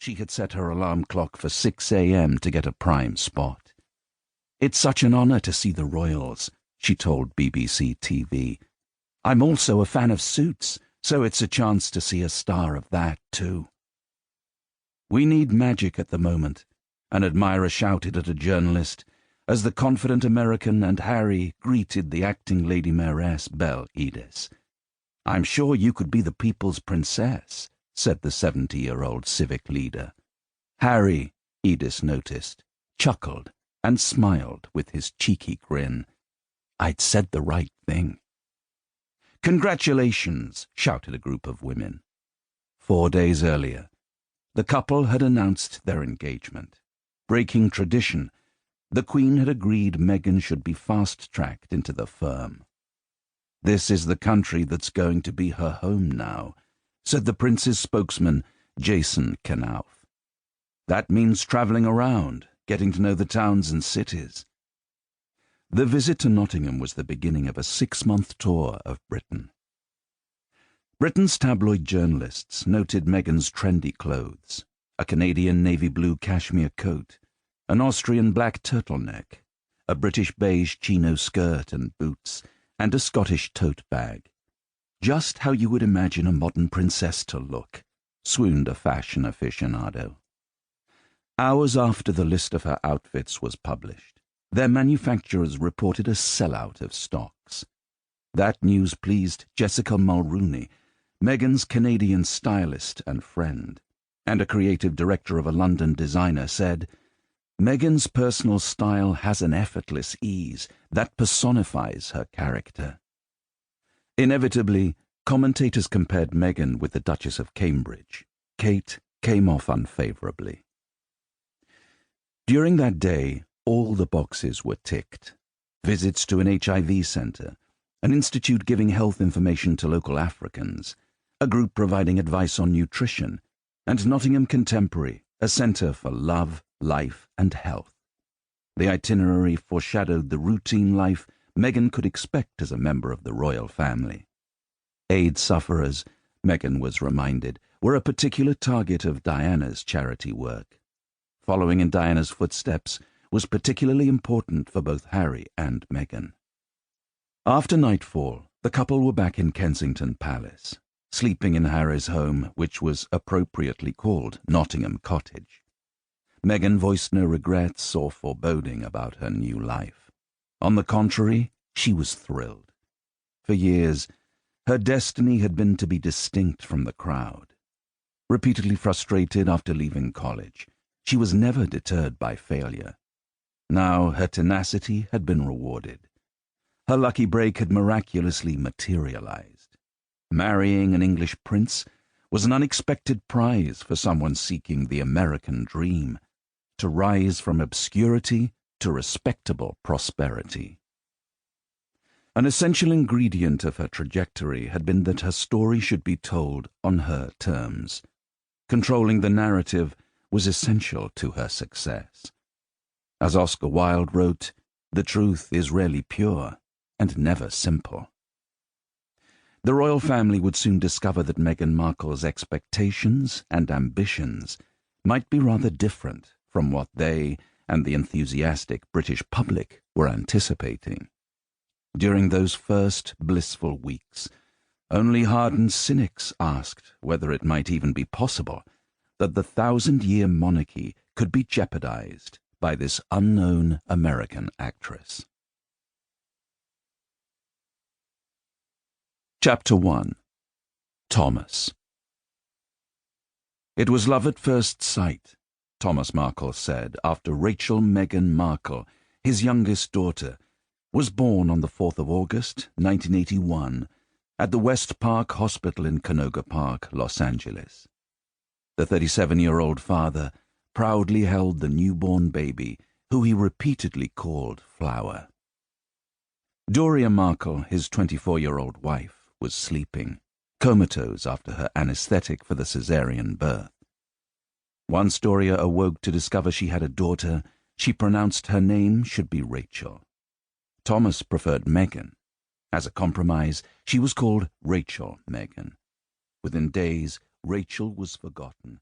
She had set her alarm clock for 6 a.m. to get a prime spot. "It's such an honour to see the royals," she told BBC TV. "I'm also a fan of Suits, so it's a chance to see a star of that too." "We need magic at the moment," an admirer shouted at a journalist as the confident American and Harry greeted the acting Lady Mayoress Belle Edith. "I'm sure you could be the people's princess," said the 70-year-old civic leader. Harry, Edith noticed, chuckled and smiled with his cheeky grin. I'd said the right thing. "Congratulations," shouted a group of women. 4 days earlier, the couple had announced their engagement. Breaking tradition, the Queen had agreed Meghan should be fast-tracked into the firm. "This is the country that's going to be her home now," said the Prince's spokesman, Jason Knauf. "That means travelling around, getting to know the towns and cities." The visit to Nottingham was the beginning of a 6-month tour of Britain. Britain's tabloid journalists noted Meghan's trendy clothes, a Canadian navy blue cashmere coat, an Austrian black turtleneck, a British beige chino skirt and boots, and a Scottish tote bag. "Just how you would imagine a modern princess to look," swooned a fashion aficionado. Hours after the list of her outfits was published, their manufacturers reported a sellout of stocks. That news pleased Jessica Mulrooney, Meghan's Canadian stylist and friend, and a creative director of a London designer said, "Meghan's personal style has an effortless ease that personifies her character." Inevitably, commentators compared Meghan with the Duchess of Cambridge. Kate came off unfavourably. During that day, all the boxes were ticked. Visits to an HIV centre, an institute giving health information to local Africans, a group providing advice on nutrition, and Nottingham Contemporary, a centre for love, life and health. The itinerary foreshadowed the routine life Meghan could expect as a member of the royal family. AIDS sufferers, Meghan was reminded, were a particular target of Diana's charity work. Following in Diana's footsteps was particularly important for both Harry and Meghan. After nightfall, the couple were back in Kensington Palace, sleeping in Harry's home, which was appropriately called Nottingham Cottage. Meghan voiced no regrets or foreboding about her new life. On the contrary, she was thrilled. For years, her destiny had been to be distinct from the crowd. Repeatedly frustrated after leaving college, she was never deterred by failure. Now her tenacity had been rewarded. Her lucky break had miraculously materialized. Marrying an English prince was an unexpected prize for someone seeking the American dream, to rise from obscurity to respectable prosperity. An essential ingredient of her trajectory had been that her story should be told on her terms. Controlling the narrative was essential to her success. As Oscar Wilde wrote, "The truth is rarely pure and never simple." The royal family would soon discover that Meghan Markle's expectations and ambitions might be rather different from what they and the enthusiastic British public were anticipating. During those first blissful weeks, only hardened cynics asked whether it might even be possible that the 1,000-year monarchy could be jeopardized by this unknown American actress. Chapter 1. Thomas. "It was love at first sight," Thomas Markle said after Rachel Meghan Markle, his youngest daughter, was born on the 4th of August, 1981, at the West Park Hospital in Canoga Park, Los Angeles. The 37-year-old father proudly held the newborn baby, who he repeatedly called Flower. Doria Markle, his 24-year-old wife, was sleeping, comatose after her anesthetic for the caesarean birth. Once Doria awoke to discover she had a daughter, she pronounced her name should be Rachel. Thomas preferred Meghan. As a compromise, she was called Rachel Meghan. Within days, Rachel was forgotten,